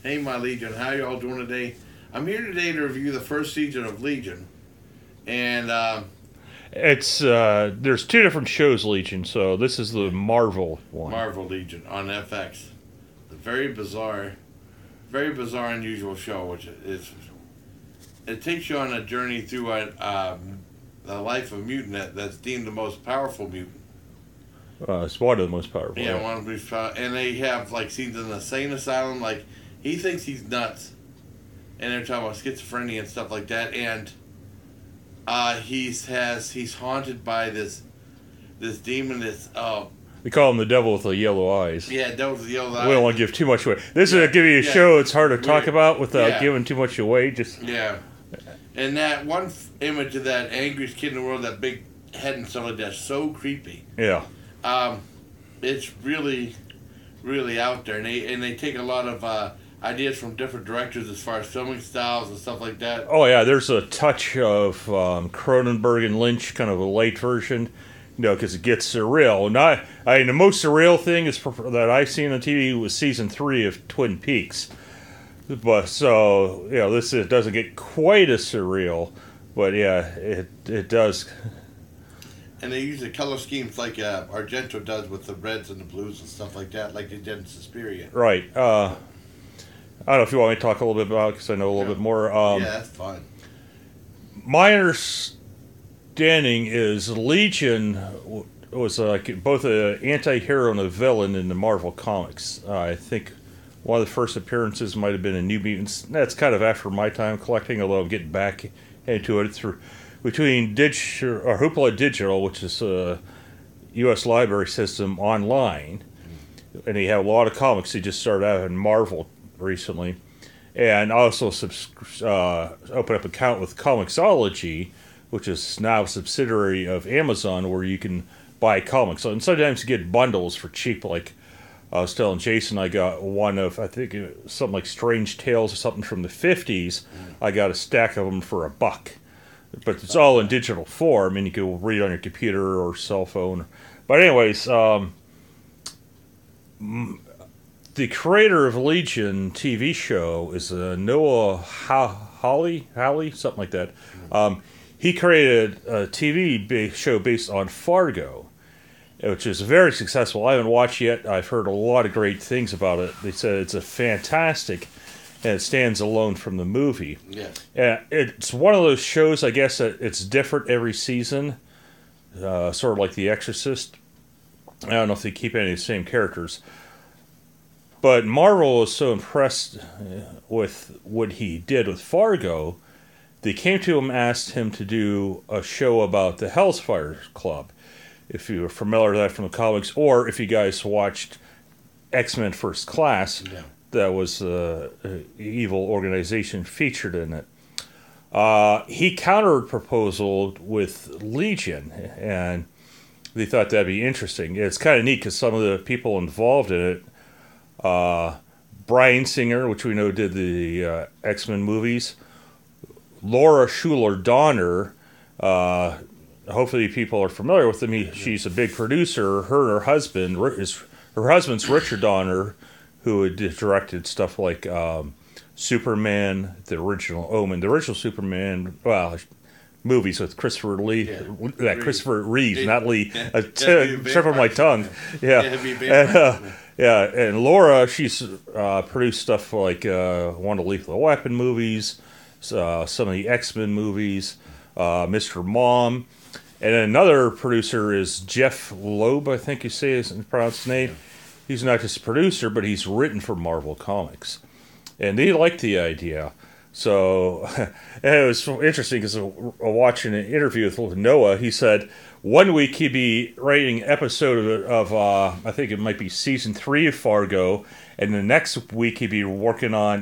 Hey, my Legion, how y'all doing today? I'm here today to review the first season of Legion, and It's there's two different shows, Legion. So this is the Marvel one. Marvel Legion on FX. The very bizarre, unusual show, which is it takes you on a journey through the life of a mutant that's deemed the most powerful mutant. It's one of the most powerful. Yeah, one of the most powerful, and they have like scenes in the insane asylum. Like he thinks he's nuts, and they're talking about schizophrenia and stuff like that, and he's haunted by this demon. They call him the devil with the yellow eyes. Yeah, devil with the yellow eyes. We don't want to give too much away. This is give you a show it's hard to talk about without giving too much away. And that one image of that angriest kid in the world, that big head and stuff like that's so creepy. Yeah. It's really, really out there, and they take a lot of ideas from different directors as far as filming styles and stuff like that. Oh yeah, there's a touch of Cronenberg and Lynch, kind of a light version, because it gets surreal. The most surreal thing that I've seen on TV was season 3 of Twin Peaks. But so it doesn't get quite as surreal, but yeah, it does. And they use the color schemes like Argento does with the reds and the blues and stuff like that, like they did in Suspiria. Right. I don't know if you want me to talk a little bit about it, because I know a little bit more. Yeah, that's fine. My understanding is Legion was both an anti-hero and a villain in the Marvel Comics. I think one of the first appearances might have been in New Mutants. That's kind of after my time collecting, although I'm getting back into it between Hoopla Digital, which is a U.S. library system online, and they have a lot of comics. They just started out in Marvel recently, and also open up an account with Comixology, which is now a subsidiary of Amazon, where you can buy comics. And sometimes you get bundles for cheap. Like I was telling Jason, I got one of, I think something like Strange Tales or something from the 50s. I got a stack of them for $1. But it's all in digital form, and you can read it on your computer or cell phone. But anyways, the creator of Legion TV show is Noah Hawley, something like that. He created a TV show based on Fargo, which is very successful. I haven't watched yet. I've heard a lot of great things about it. They said it's a fantastic, and it stands alone from the movie. Yeah. It's one of those shows, I guess, that it's different every season, sort of like The Exorcist. I don't know if they keep any of the same characters. But Marvel was so impressed with what he did with Fargo, they came to him and asked him to do a show about the Hellfire Club. If you were familiar with that from the comics, or if you guys watched X-Men First Class, that was an evil organization featured in it. He counter-proposed with Legion, and they thought that'd be interesting. It's kind of neat because some of the people involved in it, Bryan Singer, which we know did the X-Men movies, Laura Schuler Donner, hopefully people are familiar with them. She's a big producer. Her husband's Richard Donner, who had directed stuff like Superman, the original Omen, the original Superman, movies with Christopher Lee, Christopher Reeves, not Lee. Trip on my tongue. And Laura, she's produced stuff like one of the Lethal Weapon movies, some of the X-Men movies, Mr. Mom. And then another producer is Jeff Loeb, I think you say his pronounced name. He's not just a producer, but he's written for Marvel Comics. And they liked the idea. So it was interesting because watching an interview with Noah, he said one week he'd be writing an episode of I think it might be season 3 of Fargo, and the next week he'd be working on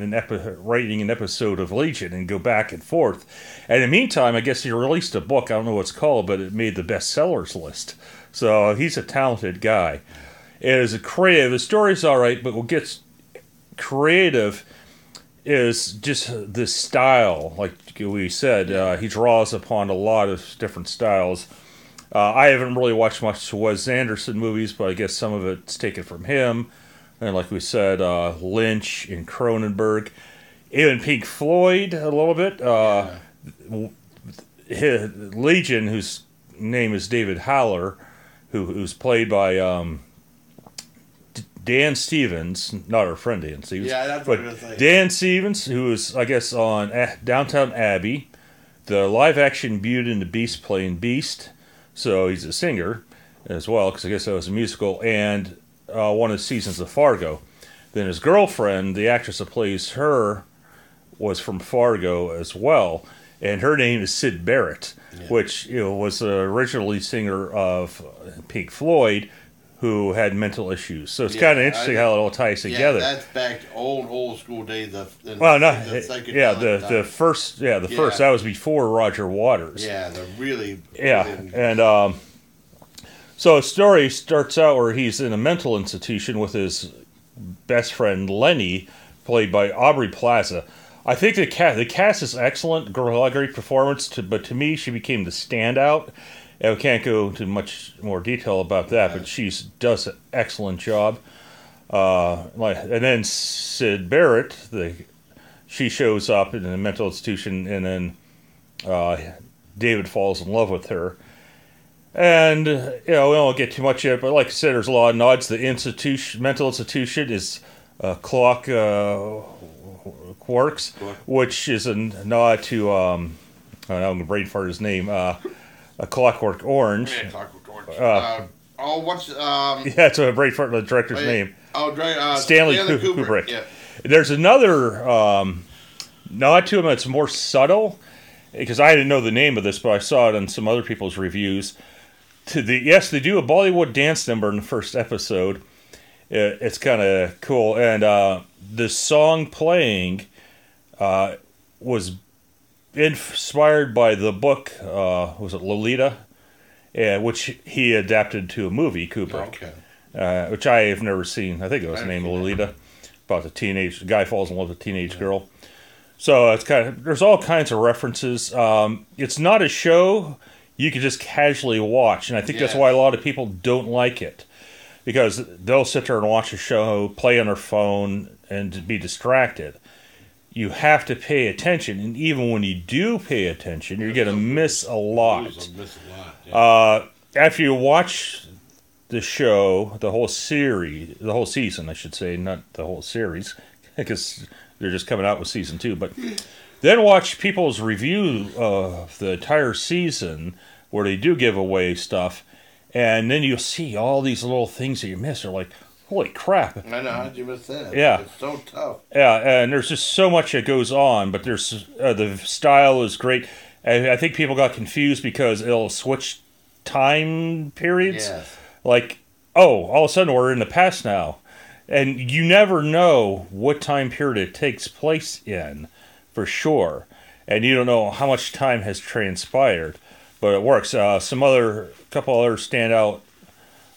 writing an episode of Legion, and go back and forth. And in the meantime, I guess he released a book. I don't know what it's called, but it made the bestsellers list. So he's a talented guy. It is a creative. The story's all right, but what gets creative is just the style. Like we said, he draws upon a lot of different styles. I haven't really watched much Wes Anderson movies, but I guess some of it's taken from him. and like we said, Lynch and Cronenberg, even Pink Floyd a little bit. Legion, whose name is David Haller, who's played by Dan Stevens, not our friend Dan Stevens, that's but what I was saying. Dan Stevens, who is, I guess, on Downtown Abbey, the live-action Beauty and the Beast playing Beast, so he's a singer as well, because I guess that was a musical, and one of the seasons of Fargo. Then his girlfriend, the actress that plays her, was from Fargo as well, and her name is Syd Barrett, which was the original lead singer of Pink Floyd, who had mental issues. So it's kind of interesting how it all ties together. Yeah, that's back to old school days. The first that was before Roger Waters. Yeah, and so a story starts out where he's in a mental institution with his best friend Lenny, played by Aubrey Plaza. I think the cast is excellent, great performance, but to me she became the standout. And we can't go into much more detail about that, but she does an excellent job. And then Syd Barrett, she shows up in a mental institution, and then David falls in love with her. And we won't get too much yet, but like I said, there's a lot of nods. The mental institution is Clock Works, which is a nod to I'm going to brain fart his name. A Clockwork Orange. Yeah, Clockwork Orange. It's a brain fart the director's name. Stanley Kubrick. Yeah. There's another nod to him that's more subtle, because I didn't know the name of this, but I saw it on some other people's reviews. They do a Bollywood dance number in the first episode. It's kind of cool, and the song playing was inspired by the book, was it Lolita? Which he adapted to a movie, Kubrick. Which I have never seen. I think it was named Lolita. About the guy falls in love with a teenage girl. So it's there's all kinds of references. It's not a show you can just casually watch, and I think that's why a lot of people don't like it. Because they'll sit there and watch a show, play on their phone, and be distracted. You have to pay attention, and even when you do pay attention, you're going to miss a lot. After you watch the show, the whole season, I should say, not the whole series, because they're just coming out with season 2, but then watch people's review of the entire season, where they do give away stuff, and then you'll see all these little things that you miss. They're like, holy crap. I know, how'd you miss that? Yeah. It's so tough. Yeah, and there's just so much that goes on, but there's the style is great. And I think people got confused because it'll switch time periods. Yes. Like, all of a sudden we're in the past now. And you never know what time period it takes place in, for sure. And you don't know how much time has transpired. But it works. Couple other standout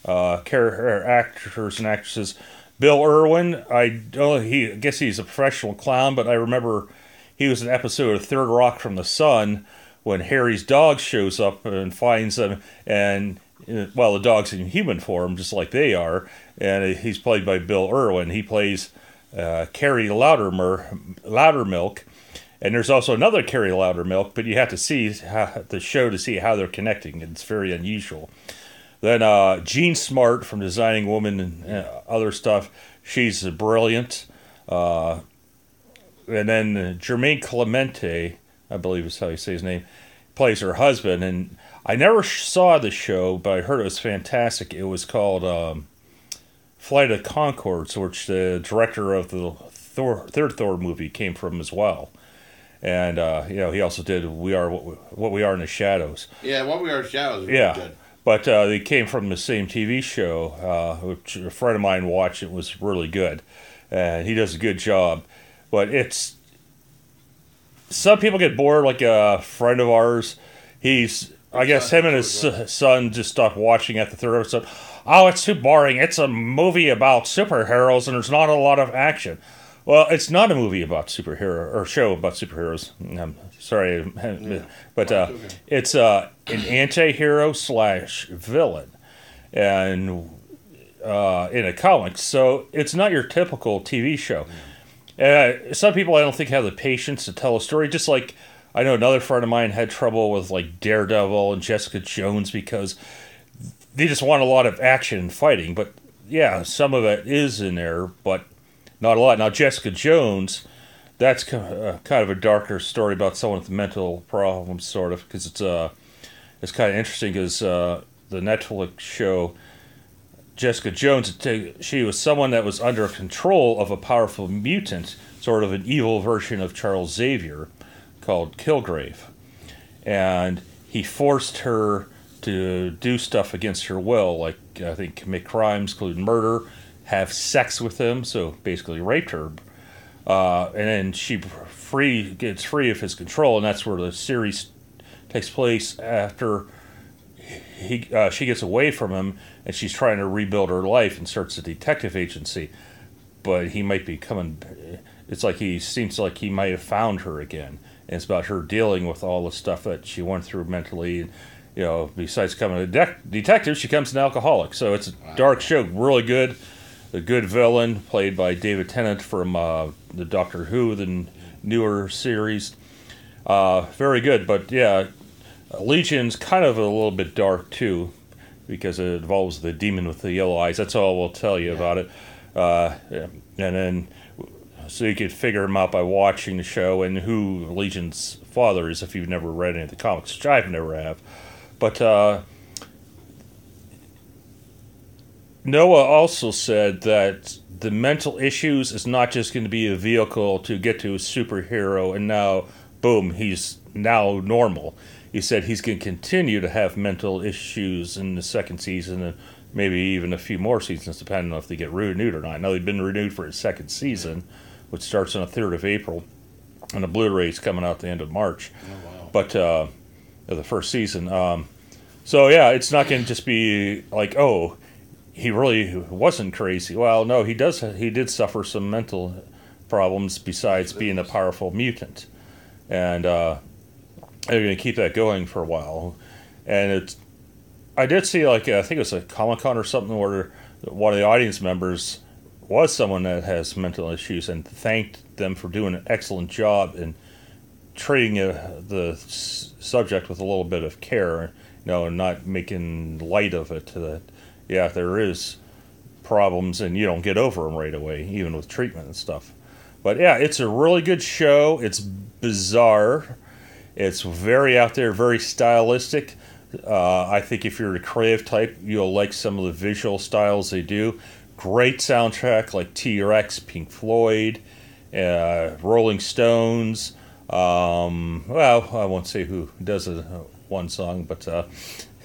actors and actresses. Bill Irwin, I guess he's a professional clown, but I remember he was in an episode of Third Rock from the Sun when Harry's dog shows up and finds them, and the dog's in human form, just like they are, and he's played by Bill Irwin. He plays Carrie Loudermilk, and there's also another Carrie Loudermilk, but you have to see the show to see how they're connecting. It's very unusual. Then Jean Smart from Designing Women and other stuff. She's brilliant. And then Jermaine Clemente, I believe is how you say his name, plays her husband. And I never saw the show, but I heard it was fantastic. It was called Flight of Conchords, which the director of the third Thor movie came from as well. And he also did What We Are in the Shadows. Yeah, What We Are in the Shadows was really good. But they came from the same TV show, which a friend of mine watched. It was really good. And he does a good job. But some people get bored, like a friend of ours. I guess him and his son just stopped watching at the third episode. Oh, it's too boring. It's a movie about superheroes and there's not a lot of action. Well, it's not a movie about superhero or show about superheroes. I'm sorry, but it's an anti-hero / villain, and in a comic. So it's not your typical TV show. Some people I don't think have the patience to tell a story. Just like I know another friend of mine had trouble with like Daredevil and Jessica Jones because they just want a lot of action and fighting. But yeah, some of it is in there, but not a lot. Now Jessica Jones, that's kind of a darker story about someone with mental problems, sort of, because it's kind of interesting because the Netflix show Jessica Jones, she was someone that was under control of a powerful mutant, sort of an evil version of Charles Xavier, called Kilgrave. And he forced her to do stuff against her will, like, I think, commit crimes, including murder, have sex with him, so basically raped her. And then she gets free of his control, and that's where the series takes place after she gets away from him, and she's trying to rebuild her life and starts a detective agency. But he might be coming. It's like he seems like he might have found her again. And it's about her dealing with all the stuff that she went through mentally. And, you know, besides becoming a detective, she becomes an alcoholic. So it's a dark show, really good. A good villain played by David Tennant from the Doctor Who, the newer series. Very good, but yeah. Legion's kind of a little bit dark too, because it involves the demon with the yellow eyes. That's all we'll tell you about it. And then, so you could figure him out by watching the show and who Legion's father is if you've never read any of the comics, which I've never have. But Noah also said that the mental issues is not just going to be a vehicle to get to a superhero and now, boom, he's now normal. He said he's going to continue to have mental issues in the second season and maybe even a few more seasons, depending on if they get renewed or not. I know they've been renewed for his second season, which starts on the 3rd of April, and the Blu-ray's coming out at the end of March. Oh, wow. But the first season. So, yeah, it's not going to just be like, oh, he really wasn't crazy. Well, no, he did suffer some mental problems besides being a powerful mutant. And they're going to keep that going for a while. And I did see, like, I think it was a Comic-Con or something where one of the audience members was someone that has mental issues and thanked them for doing an excellent job in treating the subject with a little bit of care, you know, and not making light of it. That, yeah, there is problems and you don't get over them right away, even with treatment and stuff. But yeah, it's a really good show. It's bizarre. It's very out there, very stylistic. I think if you're a creative type, you'll like some of the visual styles they do. Great soundtrack like T-Rex, Pink Floyd, Rolling Stones. Well, I won't say who does one song, but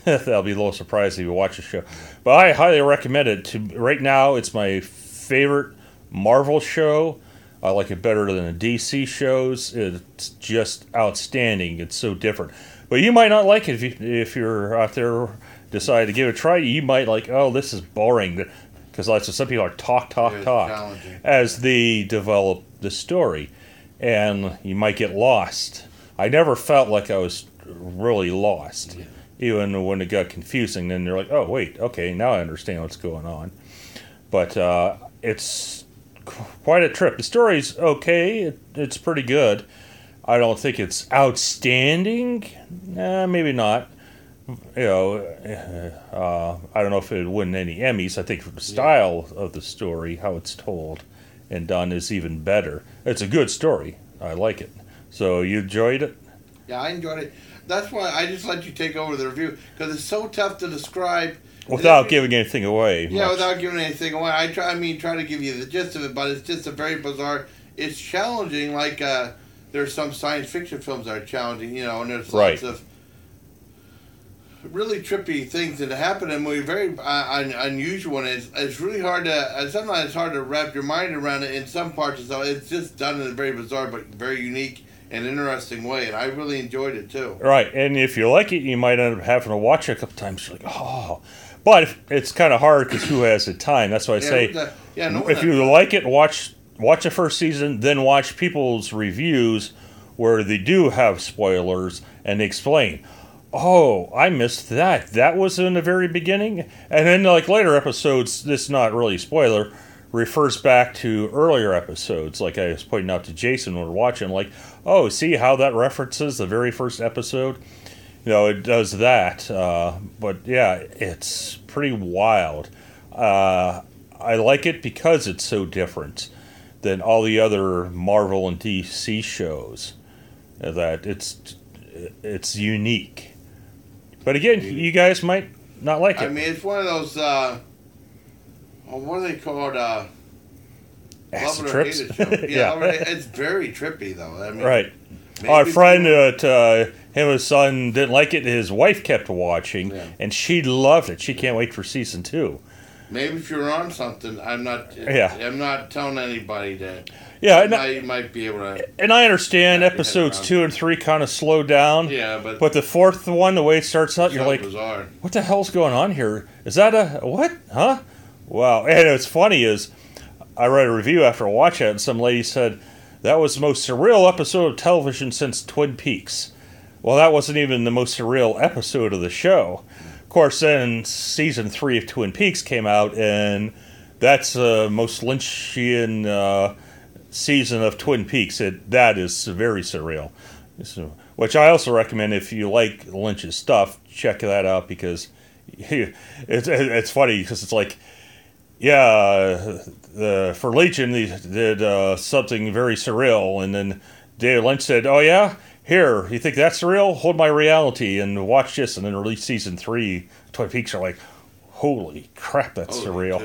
that'll be a little surprising if you watch the show. But I highly recommend it. Right now, it's my favorite Marvel show. I like it better than the DC shows. It's just outstanding. It's so different. But you might not like it if you're out there decide to give it a try. You might like, oh, this is boring. Because some people are talk, as they develop the story. And you might get lost. I never felt like I was really lost. Yeah. Even when it got confusing, then they're like, oh, wait, okay, now I understand what's going on. But it's quite a trip. The story's okay. It's pretty good. I don't think it's outstanding. Maybe not. You know, I don't know if it would win any Emmys. I think the style of the story, how it's told and done, is even better. It's a good story. I like it. So you enjoyed it? Yeah, I enjoyed it. That's why I just let you take over the review, because it's so tough to describe. Without giving anything away. Yeah, without giving anything away. I try to give you the gist of it, but it's just a very bizarre. It's challenging. Like there's some science fiction films that are challenging, you know, and there's lots of really trippy things that happen in the movie. Very unusual, and it's really hard to. Sometimes it's hard to wrap your mind around it in some parts. So it's just done in a very bizarre but very unique and interesting way, and I really enjoyed it too. Right, and if you like it, you might end up having to watch it a couple times. You're like, oh. But it's kind of hard because who has the time? That's why I say, if you like it, watch the first season, then watch people's reviews where they do have spoilers and they explain. oh, I missed that. That was in the very beginning. And then, like, later episodes, this is not really a spoiler, refers back to earlier episodes. Like I was pointing out to Jason when we we're watching, like, oh, see how that references the very first episode? You know, it does that. But yeah, it's pretty wild. I like it because it's so different than all the other Marvel and DC shows. That it's unique. But again, you guys might not like it. I mean, it's one of those, what are they called? Acid Love it or trips? hate it show. Yeah. It's very trippy, though. I mean, Right. Our friend, him and his son didn't like it. His wife kept watching, and she loved it. She can't wait for season 2. Maybe if you're on something, I'm not telling anybody that. Yeah, you might be able to. And I understand episodes 2 and 3 kind of slow down. Yeah, but the fourth one, the way it starts out, you're like, bizarre. What the hell's going on here? Is that a what? Huh? Wow. And what's funny is, I read a review after watching it, and some lady said that was the most surreal episode of television since Twin Peaks. Well, that wasn't even the most surreal episode of the show. Of course, then season 3 of Twin Peaks came out, and that's the most Lynchian season of Twin Peaks. That is very surreal. Which I also recommend if you like Lynch's stuff, check that out, because it's funny, because it's like, yeah, for Legion, they did something very surreal, and then David Lynch said, oh yeah? Here, you think that's surreal? Hold my reality and watch this, and then release season 3. Twin Peaks are like, holy crap, that's surreal.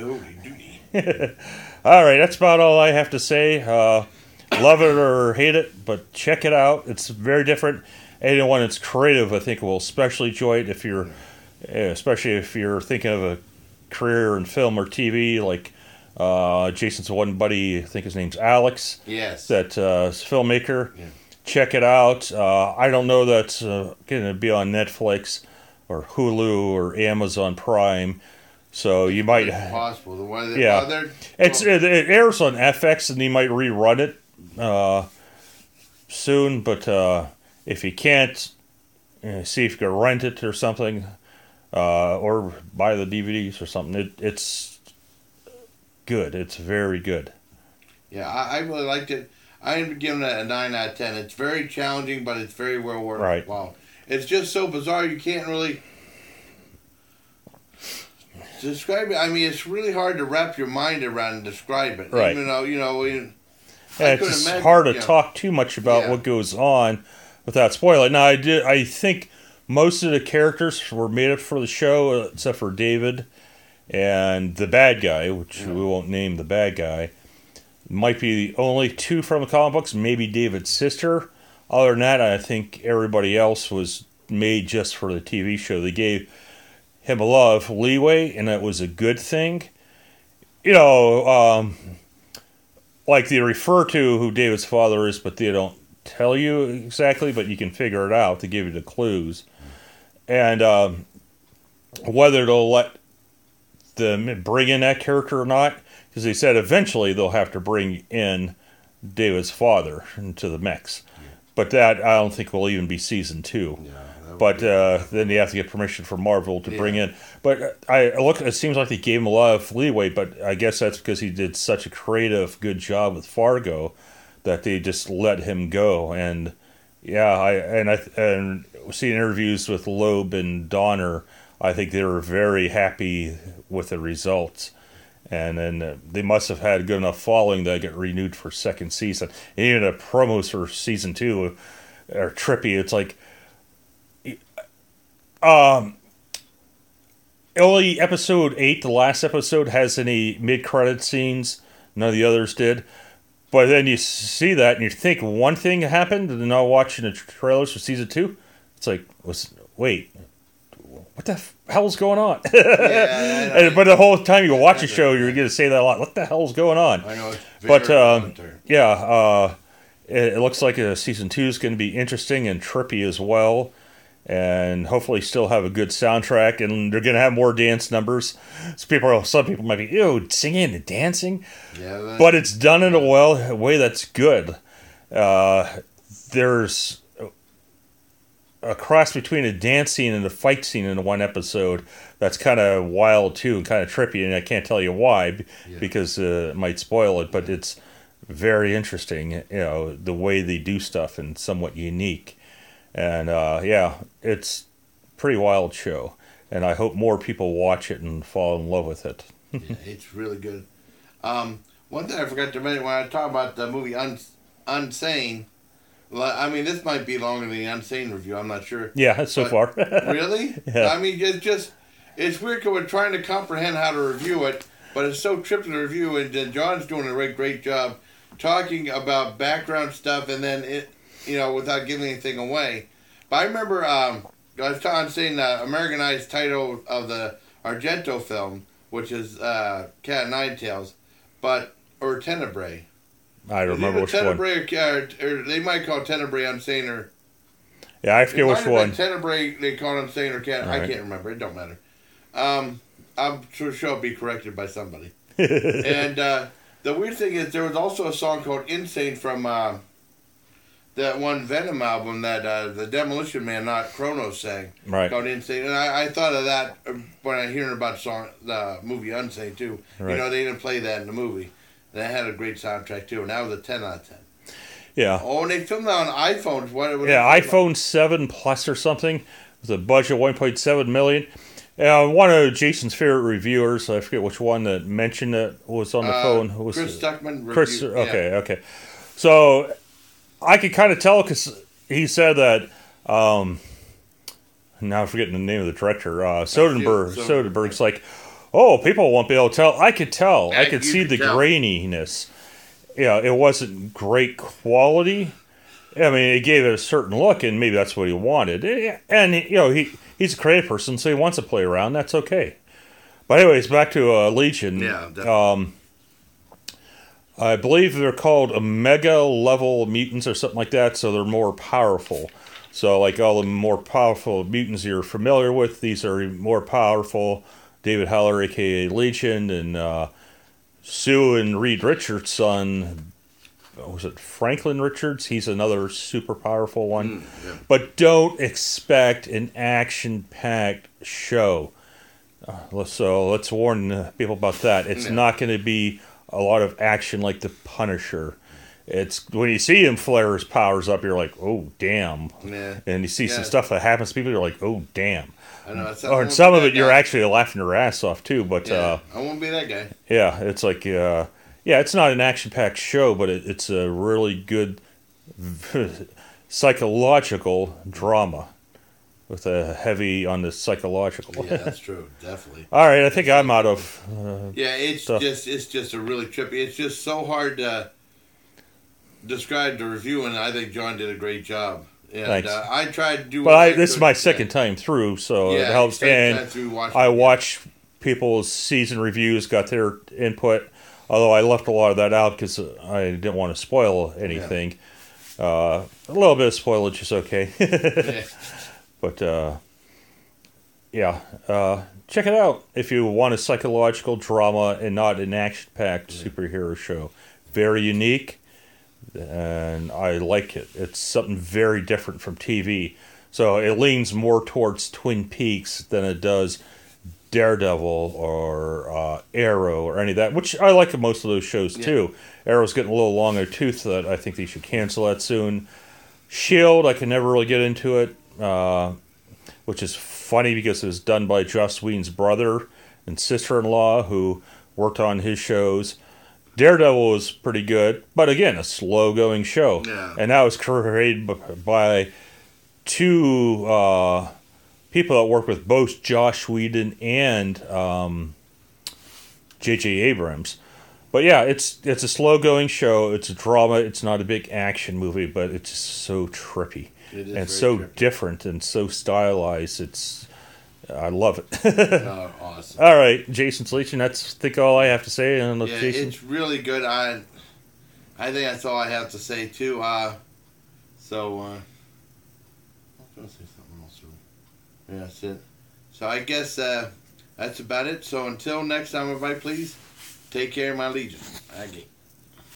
All right, that's about all I have to say. Love it or hate it, but check it out. It's very different. Anyone that's creative, I think, will especially enjoy it. Especially if you're thinking of a career in film or TV, like Jason's one buddy, I think his name's Alex. Yes. That filmmaker. Yeah. Check it out. I don't know that's going to be on Netflix or Hulu or Amazon Prime, so you might. It's possible. The one that it airs on FX, and they might rerun it soon. But if you can't, see if you can rent it or something, or buy the DVDs or something. It's good. It's very good. Yeah, I really liked it. I'm giving it a 9 out of 10. It's very challenging, but it's very well worth it. Right. Wow. It's just so bizarre, you can't really describe it. I mean, it's really hard to wrap your mind around and describe it. Right. Even though, it's just hard to talk too much about what goes on without spoiling. Now, I think most of the characters were made up for the show, except for David and the bad guy, which we won't name the bad guy. Might be the only 2 from the comic books, maybe David's sister. Other than that, I think everybody else was made just for the TV show. They gave him a lot of leeway, and that was a good thing. Like they refer to who David's father is, but they don't tell you exactly, but you can figure it out. They give you the clues. And whether they'll let them bring in that character or not, because they said eventually they'll have to bring in David's father into the mix. But that, I don't think, will even be season 2. Yeah, but then you have to get permission from Marvel to bring in. But it seems like they gave him a lot of leeway, but I guess that's because he did such a creative, good job with Fargo that they just let him go. And and seeing interviews with Loeb and Donner, I think they were very happy with the results. And then they must have had good enough following that get renewed for second season. And even the promos for season 2 are trippy. It's like, only episode 8, the last episode, has any mid-credit scenes. None of the others did. But then you see that and you think one thing happened, and then now watching the trailers for season 2, it's like, wait, what the hell's going on? But the whole time you watch a show, you're going to say that a lot. What the hell's going on? I know. It looks like season 2 is going to be interesting and trippy as well. And hopefully still have a good soundtrack. And they're going to have more dance numbers. Some people might be, ew, singing and dancing. Yeah, but it's done in a way that's good. There's a cross between a dance scene and a fight scene in one episode that's kind of wild too and kind of trippy, and I can't tell you why because it might spoil it, but it's very interesting, you know, the way they do stuff and somewhat unique. And it's a pretty wild show, and I hope more people watch it and fall in love with it. Yeah, it's really good. One thing I forgot to mention when I talk about the movie Unsane, I mean, this might be longer than the Unsane review, I'm not sure. Yeah, so far. Really? Yeah. I mean, it's weird because we're trying to comprehend how to review it, but it's so trippy to review, and John's doing a great job talking about background stuff, and then, without giving anything away. But I remember, I was saying the Americanized title of the Argento film, which is Cat o' Nine Tails, or Tenebrae. I don't remember which one. Or they might call it Tenebrae Unsane, or... Yeah, I forget which one. Tenebrae, they call it Unsane, or Cat... Right. I can't remember. It don't matter. I'm sure I'll be corrected by somebody. And the weird thing is there was also a song called Insane from that one Venom album that the Demolition Man, not Kronos, sang. Right. Called Insane. And I thought of that when I hearing about the movie Unsane, too. Right. They didn't play that in the movie. And that had a great soundtrack, too. And that was a 10 out of 10. Yeah. Oh, and they filmed that on iPhones. iPhone 7 Plus or something with a budget of $1.7 million. One of Jason's favorite reviewers, I forget which one that mentioned it, was on the phone. Who was Chris Stuckman. Chris, okay. So I could kind of tell because he said that. Now I'm forgetting the name of the director. Soderbergh's like, oh, people won't be able to tell. I could tell. I could see the graininess. Yeah, it wasn't great quality. I mean, it gave it a certain look, and maybe that's what he wanted. And he's a creative person, so he wants to play around. That's okay. But anyways, back to Legion. Yeah, definitely. I believe they're called Omega level mutants or something like that, so they're more powerful. So, like all the more powerful mutants you're familiar with, these are more powerful. David Haller, a.k.a. Legion, and Sue and Reed Richards' son, was it Franklin Richards? He's another super powerful one. Yeah. But don't expect an action-packed show. So let's warn people about that. It's not going to be a lot of action like The Punisher. It's when you see him flare his powers up, you're like, oh, damn. Yeah. And you see some stuff that happens to people, you're like, oh, damn. I know. Or some of it, you're actually laughing your ass off, too. But I won't be that guy. Yeah, it's like... it's not an action-packed show, but it's a really good psychological drama with a heavy on the psychological. Yeah, that's true, definitely. All right, I think I'm out of it's stuff. just a really trippy. It's just so hard to describe the review, and I think John did a great job. And thanks. I tried to do. But this is my second time through, so it helps. And I watched people's season reviews, got their input. Although I left a lot of that out because I didn't want to spoil anything. A little bit of spoilage is okay. But, check it out if you want a psychological drama and not an action-packed superhero show. Very unique, and I like it. It's something very different from TV. So it leans more towards Twin Peaks than it does Daredevil or Arrow or any of that, which I like most of those shows too. Arrow's getting a little long in the tooth that I think they should cancel that soon. Shield, I can never really get into it, which is funny because it was done by Joss Whedon's brother and sister-in-law who worked on his shows. Daredevil was pretty good, but again, a slow-going show. Yeah. And that was created by two people that work with both Joss Whedon and J.J. Abrams. But yeah, it's a slow-going show. It's a drama. It's not a big action movie, but it's just so trippy. It is and so trippy. Different and so stylized. I love it. Awesome. All right, Jason's Legion. That's I think all I have to say. And Jason. It's really good. I think that's all I have to say too. I was going to say something else. Yeah, that's it. So I guess that's about it. So until next time, everybody, please take care of my Legion. Okay.